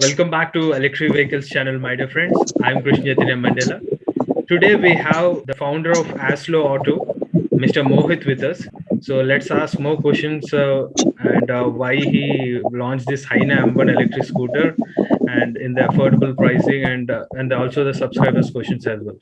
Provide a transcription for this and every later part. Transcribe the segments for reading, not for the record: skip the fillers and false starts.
Welcome back to Electric Vehicles channel, my dear friends. I'm Krishna Mandela. Today we have the founder of Aslovauto, Mr. Mohith, with us. So let's ask more questions and why he launched this Hyena M1 electric scooter, and in the affordable pricing and also the subscribers' questions as well.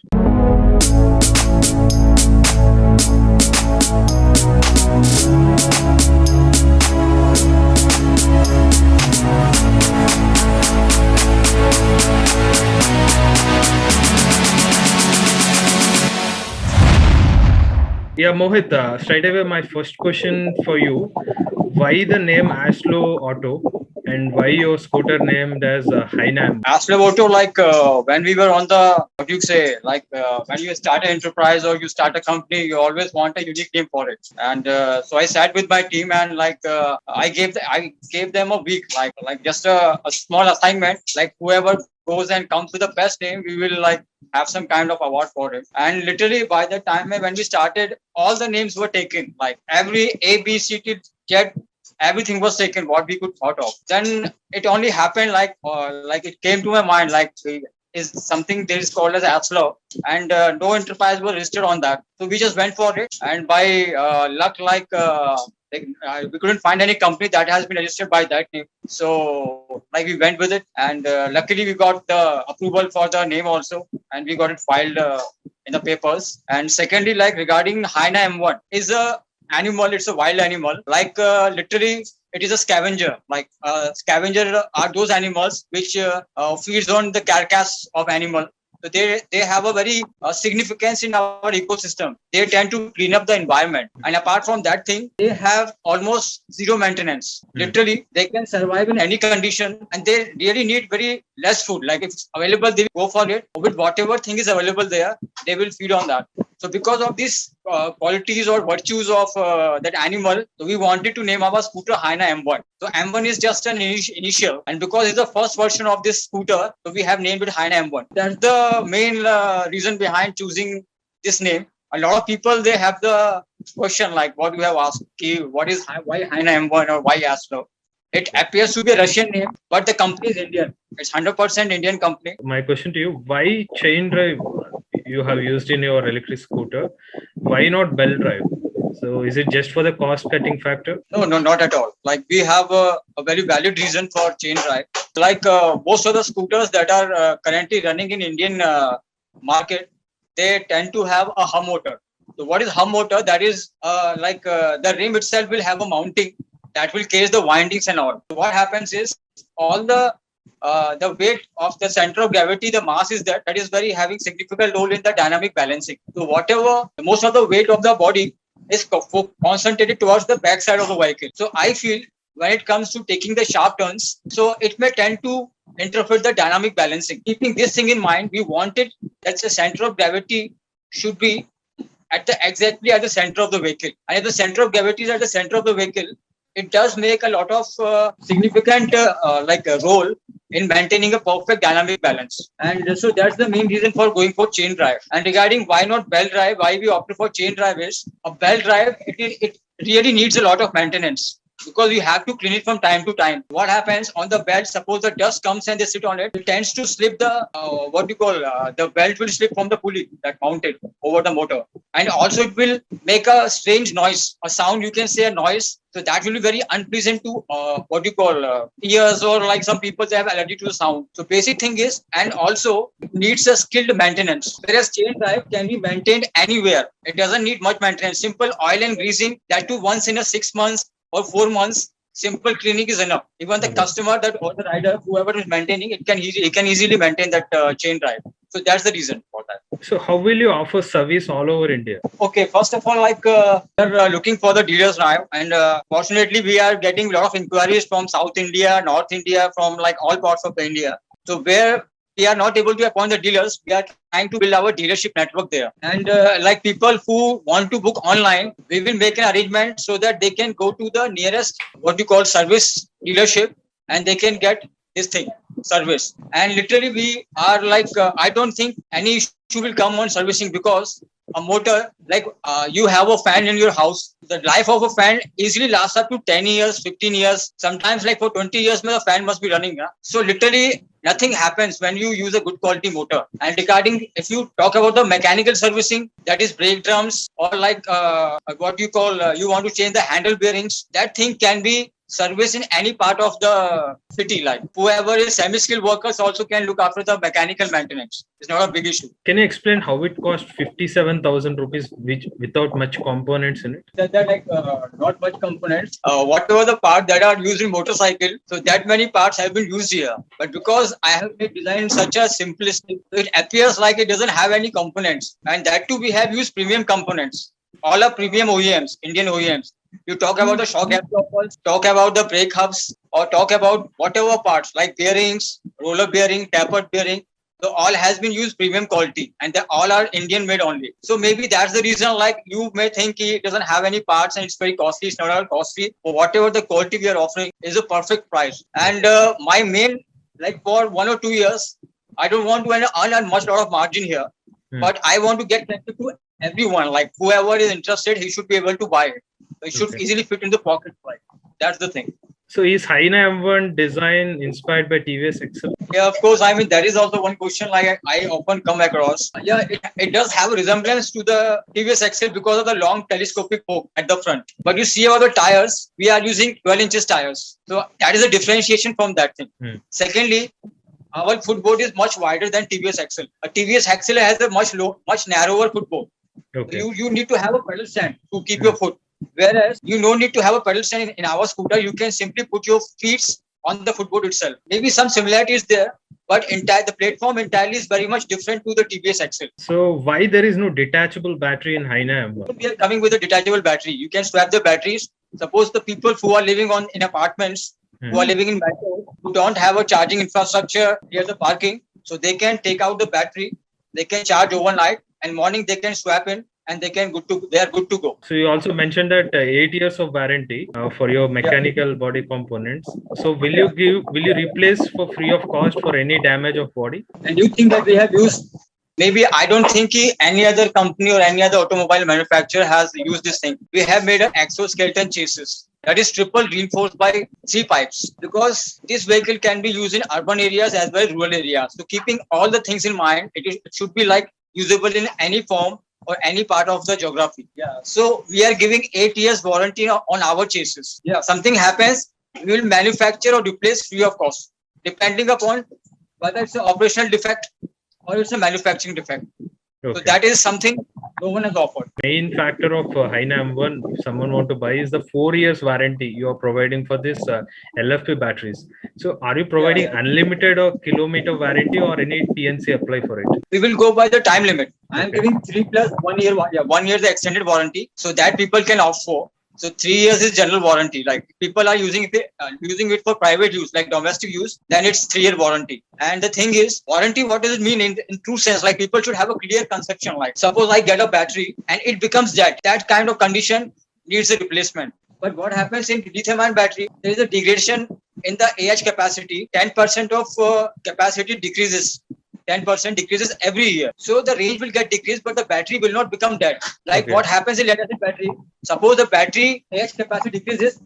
Yeah, Mohit, straight away, my first question for you: why the name Aslo Auto, and why your scooter named as Hyena M1? Aslovauto, when we were on the, what do you say, when you start an enterprise or you start a company, you always want a unique name for it. And so I sat with my team and I gave them a week, just a small assignment, like whoever goes and comes with the best name, we will have some kind of award for it. And literally by the time when we started, all the names were taken, like every A, B, C, T, Z, everything was taken what we could thought of. Then it only happened like it came to my mind is something that is called as Aslo, and no enterprise was registered on that. So we just went for it, and by luck, we couldn't find any company that has been registered by that name. So we went with it, and luckily we got the approval for the name also, and we got it filed in the papers. And secondly, like regarding Hyena M1 is a animal, it's a wild animal, literally it is a scavenger. Scavenger are those animals which feeds on the carcass of animal. So they have a very significance in our ecosystem. They tend to clean up the environment, and apart from that thing, they have almost zero maintenance. Literally, they can survive in any condition, and they really need very less food. Like if it's available, they will go for it. With whatever thing is available there, they will feed on that. So because of these qualities or virtues of that animal, so we wanted to name our scooter Hyena M1. So M1 is just an initial, and because it's the first version of this scooter, so we have named it Hyena M1. That's the main reason behind choosing this name. A lot of people, they have the question like what you have asked, what is why Hyena M1 or why Aslo? It appears to be a Russian name, but the company is Indian. It's 100% Indian company. My question to you: why chain drive you have used in your electric scooter? Why not belt drive? So is it just for the cost cutting factor? No, no, not at all. Like we have a very valid reason for chain drive. Most of the scooters that are currently running in Indian market, they tend to have a hum motor. So what is hum motor? That is the rim itself will have a mounting that will cage the windings and all. So what happens is all the weight of the center of gravity, the mass is that is very having significant role in the dynamic balancing. So whatever most of the weight of the body is concentrated towards the back side of the vehicle. So I feel when it comes to taking the sharp turns, so it may tend to interfere the dynamic balancing. Keeping this thing in mind, we wanted that the center of gravity should be exactly at the center of the vehicle. And if the center of gravity is at the center of the vehicle, it does make a lot of significant role in maintaining a perfect dynamic balance. And so that's the main reason for going for chain drive. And regarding why not belt drive, why we opted for chain drive is a belt drive, it really needs a lot of maintenance because you have to clean it from time to time. What happens on the belt, suppose the dust comes and they sit on it, it tends to slip the belt will slip from the pulley that mounted over the motor. And also it will make a strange noise, a sound, you can say a noise. So that will be very unpleasant to ears, or like some people, they have allergy to the sound. So basic thing is, and also needs a skilled maintenance. Whereas chain drive can be maintained anywhere. It doesn't need much maintenance. Simple oil and greasing, that too once in a 6 months or 4 months. Simple cleaning is enough. Even the customer that or the rider, whoever is maintaining, it can easily maintain that chain drive. So that's the reason for that. So how will you offer service all over India? Okay, first of all, we're looking for the dealers now, and fortunately, we are getting a lot of inquiries from South India, North India, from like all parts of India. So where we are not able to appoint the dealers, we are trying to build our dealership network there. And like people who want to book online, we will make an arrangement so that they can go to the nearest service dealership, and they can get this thing service. And literally, we are I don't think any issue will come on servicing, because a motor, like you have a fan in your house. The life of a fan easily lasts up to 10 years, 15 years. Sometimes like for 20 years, the fan must be running. So literally nothing happens when you use a good quality motor. And regarding, if you talk about the mechanical servicing, that is brake drums or like what you call, you want to change the handle bearings, that thing can be service in any part of the city. Like whoever is semi-skilled workers also can look after the mechanical maintenance. It's not a big issue. Can you explain how it costs 57,000 rupees which without much components in it? That like not much components. Whatever the part that are used in motorcycle, so that many parts have been used here. But because I have made design such a simplistic, it appears like it doesn't have any components. And that too, we have used premium components. All are premium OEMs, Indian OEMs. You talk about the shock absorbers, talk about the brake hubs, or talk about whatever parts like bearings, roller bearing, tapered bearing. So all has been used premium quality, and they all are Indian made only. So maybe that's the reason. Like you may think it doesn't have any parts and it's very costly. It's not all costly. But whatever the quality we are offering is a perfect price. And my main, like for 1 or 2 years, I don't want to earn much lot of margin here, but I want to get connected to everyone. Like whoever is interested, he should be able to buy it. It should easily fit in the pocket. Like that's the thing. So is Hyena M1 design inspired by TVS XL? Yeah, of course. I mean, that is also one question like I often come across. Yeah, it does have a resemblance to the TVS XL because of the long telescopic fork at the front. But you see about the tires, we are using 12 inches tires. So that is a differentiation from that thing. Secondly, our footboard is much wider than TVS XL. A TVS XL has a much narrower footboard. Okay. You need to have a pedal stand to keep your foot. Whereas you don't need to have a pedal stand in our scooter. You can simply put your feet on the footboard itself. Maybe some similarities there, but the platform entirely is very much different to the TVS XL. So why there is no detachable battery in Hyena M1? We are coming with a detachable battery. You can swap the batteries. Suppose the people who are living in apartments, who are living in metros, who don't have a charging infrastructure near the parking, so they can take out the battery. They can charge overnight, and morning they can swap in. And they are good to go. So you also mentioned that 8 years of warranty for your mechanical body components. So will you replace for free of cost for any damage of body? And you think that we have used? Maybe I don't think any other company or any other automobile manufacturer has used this thing. We have made an exoskeleton chassis that is triple reinforced by 3 pipes, because this vehicle can be used in urban areas as well as rural areas. So keeping all the things in mind, it should be like usable in any form or any part of the geography. Yeah. So we are giving 8 years warranty on our chassis. Yeah. Something happens, we will manufacture or replace free of cost, depending upon whether it's an operational defect or it's a manufacturing defect. Okay. So that is something no one has offered. Main factor of Hyena M1, if someone want to buy, is the 4 years warranty you are providing for this LFP batteries. So are you providing unlimited or kilometer warranty or any TNC apply for it? We will go by the time limit. I am giving 3 plus 1 year, 1 year the extended warranty, so that people can opt for. So 3 years is general warranty. Like people are using it for private use, like domestic use, then it's 3-year warranty. And the thing is, warranty, what does it mean in true sense? Like people should have a clear conception. Like suppose I get a battery and it becomes that kind of condition needs a replacement. But what happens in lithium-ion battery? There is a degradation in the AH capacity. 10% of capacity decreases. 10% decreases every year. So the range will get decreased, but the battery will not become dead. Like what happens in lead-acid battery? Suppose the battery AH capacity decreases,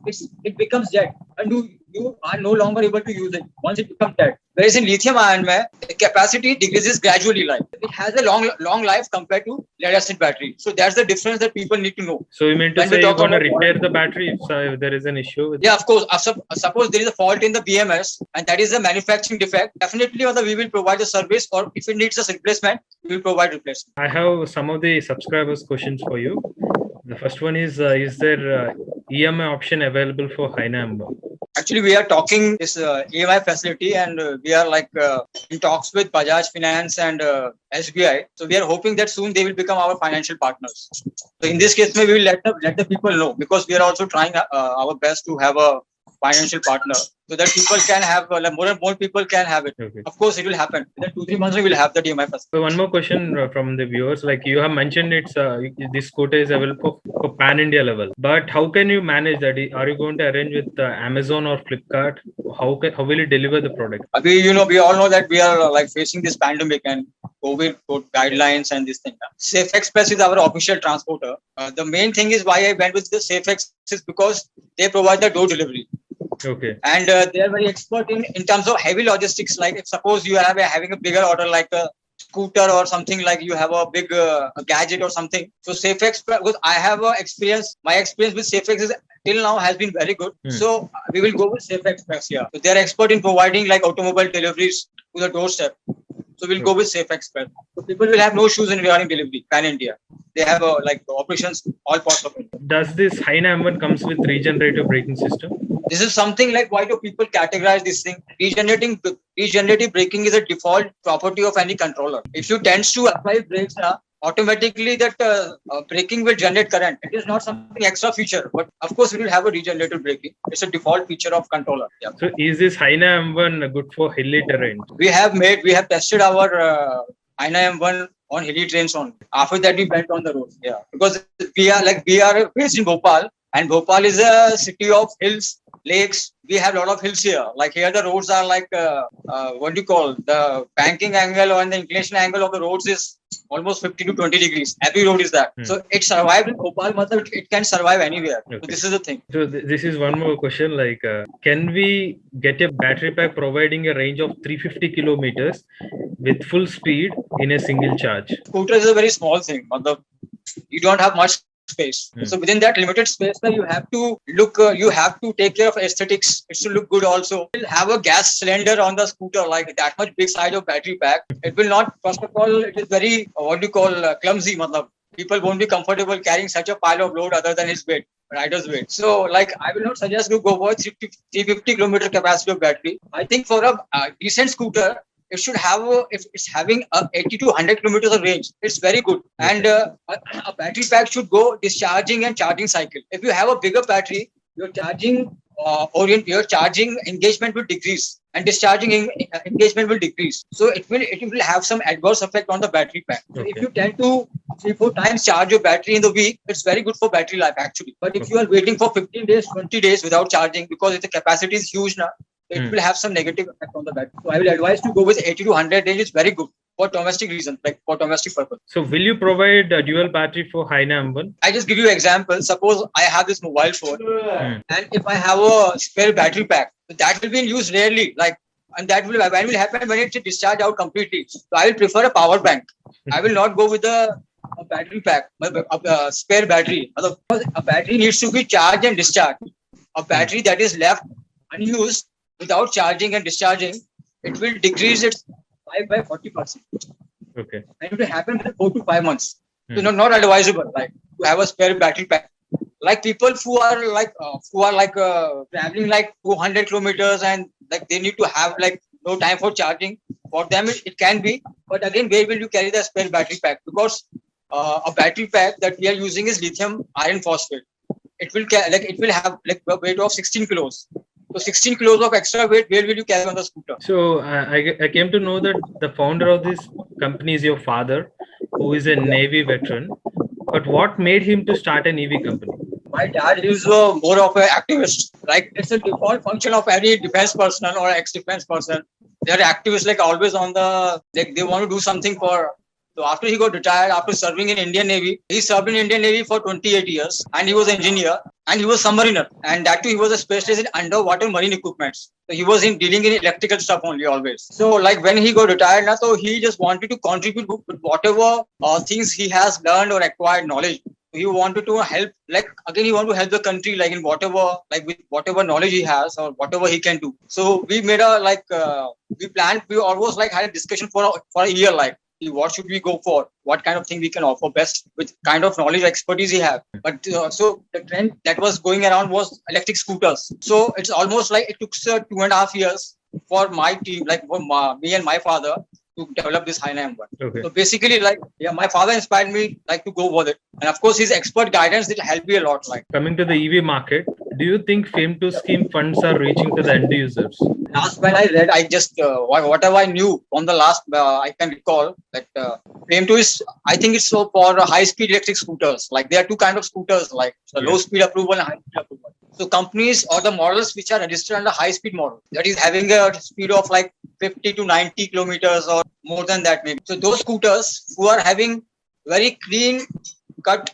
it becomes dead, and you are no longer able to use it once it becomes dead. Whereas in lithium-ion, the capacity decreases gradually. Like it has a long life compared to lead-acid battery. So that's the difference that people need to know. So you mean to say you're going to repair the battery if there is an issue with of course. Suppose there is a fault in the BMS and that is a manufacturing defect, definitely we will provide the service, or if it needs a replacement, we will provide replacement. I have some of the subscribers' questions for you. The first one is there EMI option available for Hyena M1? Actually, we are talking this EMI facility, and we are like in talks with Bajaj Finance and SBI. So we are hoping that soon they will become our financial partners. So in this case, we will let the people know, because we are also trying our best to have a financial partner, so that people can have more and more people can have it. Okay. Of course, it will happen. In 2-3 months, we will have the DMI first. So one more question from the viewers. Like you have mentioned, it's this scooter is available for pan India level. But how can you manage that? Are you going to arrange with Amazon or Flipkart? How will you deliver the product? We all know that we are like facing this pandemic, and COVID guidelines and this thing. Safe Express is our official transporter. The main thing is why I went with the Safe Express is because they provide the door delivery. Okay. And they are very expert in terms of heavy logistics. Like if suppose you are having a bigger order like a scooter or something, like you have a big gadget or something. So Safe Express, because I have a experience, my experience with Safe Express till now has been very good. So we will go with Safe Express here. So they are expert in providing like automobile deliveries to the doorstep. So we'll go with Safe Express. So people will have no issues in regarding delivery pan India. They have like operations all parts of India. Does this Hyena M1 comes with regenerative braking system? This is something like why do people categorize this thing? Regenerative braking is a default property of any controller. If you tend to apply brakes now, automatically that braking will generate current. It is not something extra feature, but of course it will have a regenerative braking. It's a default feature of controller. Yeah. So is this Hyena M1 good for hilly terrain? We have tested our Hyena M1 on hilly terrains only. After that we went on the road. Yeah, because we are based in Bhopal, and Bhopal is a city of hills, lakes. We have a lot of hills here. Like here, the roads are like what do you call, the banking angle or the inclination angle of the roads is almost 50 to 20 degrees. Every road is that. So it survived in Bhopal, but it can survive anywhere. Okay. So this is the thing. So this is one more question. Like, can we get a battery pack providing a range of 350 kilometers with full speed in a single charge? Scooter is a very small thing. You don't have much space. So within that limited space, you have to look, you have to take care of aesthetics. It should look good also. You'll have a gas cylinder on the scooter, like that much big size of battery pack. It will not, first of all, it is very, clumsy. People won't be comfortable carrying such a pile of load other than his weight, rider's weight. So like, I will not suggest to go for 350 kilometer capacity of battery. I think for a decent scooter, it should have, if it's having 80 to 100 kilometers of range, it's very good. And a battery pack should go discharging and charging cycle. If you have a bigger battery, your charging engagement will decrease, and discharging engagement will decrease. So it will have some adverse effect on the battery pack. So if you tend to 3-4 times charge your battery in the week, it's very good for battery life actually. But if you are waiting for 15 days, 20 days without charging, because the capacity is huge now, it will have some negative effect on the battery. So I will advise to go with 80 to 100 range. It's very good for domestic reasons, like for domestic purpose. So will you provide a dual battery for Hyena M1? I just give you an example. Suppose I have this mobile phone, and if I have a spare battery pack, that will be used rarely. And that will happen when it's discharged out completely. So I will prefer a power bank. I will not go with a battery pack, a spare battery. A battery needs to be charged and discharged. A battery that is left unused without charging and discharging, it will decrease its life by 40%. Okay. And it will happen within 4 to 5 months. So not advisable, like to have a spare battery pack. Like people who are traveling like 200 kilometers and like they need to have like no time for charging. For them, it can be. But again, where will you carry the spare battery pack? Because a battery pack that we are using is lithium iron phosphate. It will have like a weight of 16 kilos. So 16 kilos of extra weight, where will you carry on the scooter? So I came to know that the founder of this company is your father, who is a Navy veteran. But what made him to start an EV company? My dad is more of an activist. Like it's a default function of any defense personnel or ex-defense person. They're activists, like always on the, like they want to do something for. So after he got retired, after serving in Indian Navy, he served in Indian Navy for 28 years, and he was an engineer, and he was submariner, and that too he was a specialist in underwater marine equipments. So he was dealing in electrical stuff only always. So like when he got retired, so he just wanted to contribute with whatever things he has learned or acquired knowledge. He wanted to help, like again, he wanted to help the country, like in whatever, like with whatever knowledge he has or whatever he can do. So we made we almost like had a discussion for a year, like what should we go for, what kind of thing we can offer best with kind of knowledge expertise he have. But so the trend that was going around was electric scooters. So it's almost like it took 2.5 years for my team, like for me and my father, to develop this Hyena M1. Okay. So basically, my father inspired me like to go with it, and of course his expert guidance did help me a lot. Like coming to the EV market, do you think FAME 2 scheme funds are reaching to the end users? Last when I read, I just whatever I knew from the last, I can recall that FAME 2 is, I think it's so for high speed electric scooters. Like there are two kinds of scooters, like low speed approval and high speed approval. So companies or the models which are registered under high speed model, that is having a speed of like 50 to 90 kilometers or more than that maybe. So those scooters who are having very clean cut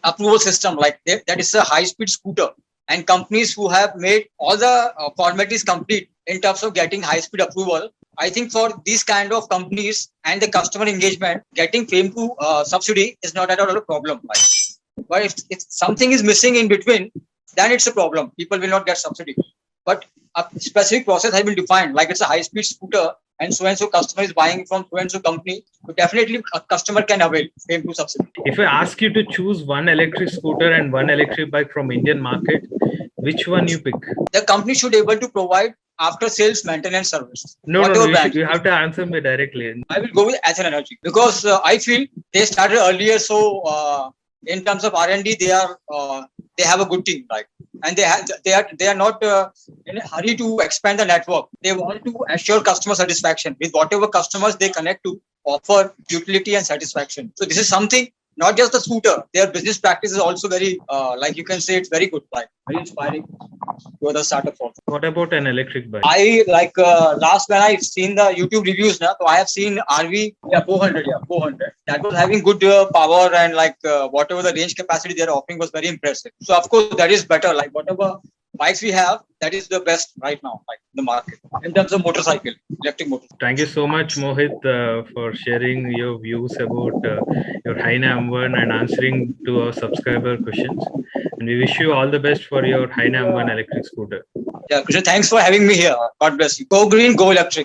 approval system, like that is a high speed scooter, and companies who have made all the formalities complete in terms of getting high speed approval. I think for these kind of companies and the customer engagement, getting FAME to subsidy is not at all a problem. Right? But if something is missing in between, then it's a problem. People will not get subsidy. But a specific process has been defined, like it's a high-speed scooter, and so customer is buying from so and so company. So definitely a customer can avail FAME to subsidy. If I ask you to choose one electric scooter and one electric bike from Indian market, which one you pick? The company should be able to provide after sales maintenance service. No, you have to answer me directly. I will go with Ather Energy because I feel they started earlier. So in terms of R&D, they have a good team, right? And they are not in a hurry to expand the network. They want to assure customer satisfaction with whatever customers they connect to, offer utility and satisfaction. So this is something. Not just the scooter, their business practice is also very, like you can say, it's very good, like very inspiring to other startups also. What about an electric bike? I like last when I seen the YouTube reviews now, so I have seen RV 400, 400. That was having good power and like whatever the range capacity they're offering was very impressive. So of course that is better. Like whatever bikes we have, that is the best right now, like in the market in terms of motorcycle, electric motorcycle. Thank you so much, Mohit, for sharing your views about your Hyena M1 and answering to our subscriber questions. And we wish you all the best for your Hyena M1 electric scooter. Yeah, Krishna, thanks for having me here. God bless you. Go green, go electric.